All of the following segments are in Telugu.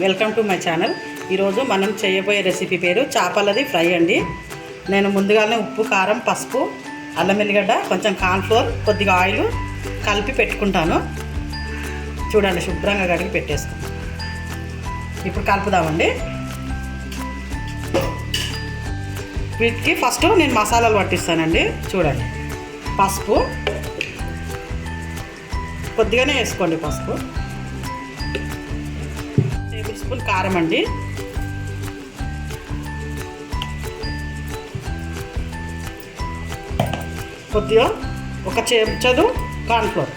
Welcome to my channel. ఈరోజు మనం చేయబోయే రెసిపీ పేరు చేపలది ఫ్రై అండి. నేను ముందుగానే ఉప్పు, కారం, పసుపు, అల్లం వెల్లిగడ్డ, కొంచెం కార్న్ఫ్లోర్, కొద్దిగా ఆయిల్ కలిపి పెట్టుకుంటాను. చూడండి, శుభ్రంగా కడిగి పెట్టేసుకుంటాను. ఇప్పుడు కలుపుదామండి. వీటికి ఫస్ట్ నేను మసాలాలు పట్టిస్తానండి. చూడండి, పసుపు కొద్దిగానే వేసుకోండి. పసుపు, టేబుల్ స్పూన్ కారం అండి, కొద్దిగా ఒక చెంచాడు కార్న్ఫ్లోర్,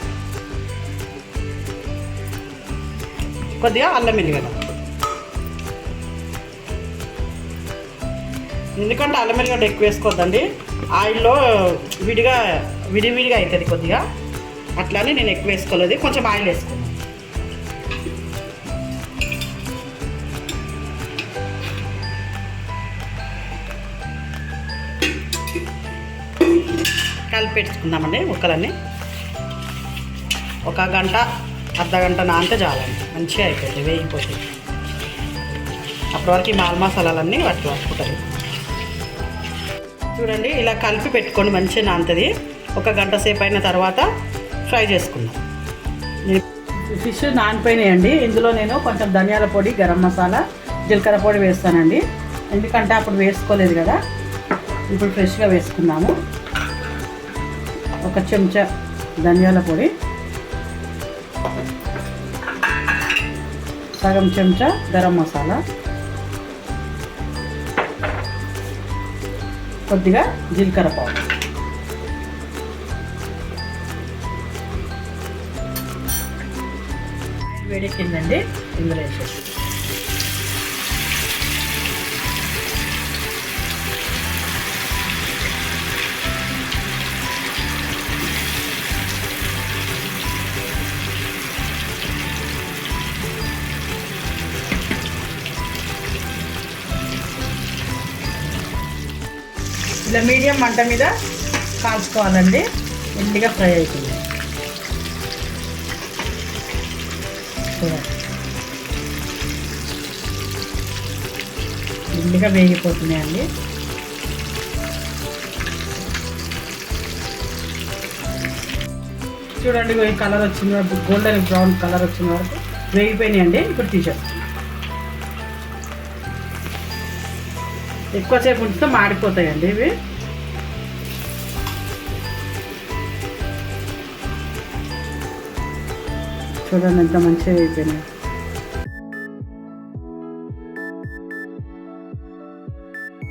కొద్దిగా అల్లం వెల్లిగడ్డ. ఎందుకంటే అల్లం వెల్లిగడ్డ ఎక్కువ వేసుకోవద్దండి, ఆయిల్లో విడివిడిగా అవుతుంది కొద్దిగా. అట్లానే నేను ఎక్కువ వేసుకోలేదు, కొంచెం ఆయిల్ వేసుకున్నాను. కలిపి పెట్టుకుందామండి ముక్కలన్నీ. ఒక గంట, అర్ధ గంట నానితే చాలండి, మంచిగా అయిపోతుంది, వేగిపోతుంది. అప్పటి వరకు ఈ మాల్ మసాలాలన్నీ వాటికి పట్టుకుంటుంది. చూడండి, ఇలా కలిపి పెట్టుకొని మంచిగా నానుతుంది. ఒక గంట సేపు అయిన తర్వాత ఫ్రై చేసుకుందాం. ఫిష్ నానిపోయినాయండి. ఇందులో నేను కొంచెం ధనియాల పొడి, గరం మసాలా, జీలకర్ర పొడి వేస్తానండి. ఎందుకంటే అప్పుడు వేసుకోలేదు కదా, ఇప్పుడు ఫ్రెష్గా వేసుకున్నాము. ఒక చెంచా ధనియాల పొడి, సగం చెంచా గరం మసాలా, కొద్దిగా జీలకర్ర పౌడర్. వేడెక్కిందండి, ఇందులో వేసేసి ఇలా మీడియం మంట మీద కాల్చుకోవాలండి. మెల్లిగా ఫ్రై అవుతుంది. మెల్లిగా వేగిపోతున్నాయండి. చూడండి, ఈ కలర్ వచ్చిన వరకు, గోల్డెన్ బ్రౌన్ కలర్ వచ్చిన వరకు వేగిపోయినాయండి. ఇప్పుడు తీసేస్తాం. ఎక్కువసేపు ఉంచితే మాడిపోతాయండి ఇవి. చూడండి, ఎంత మంచిగా అయిపోయినాయి.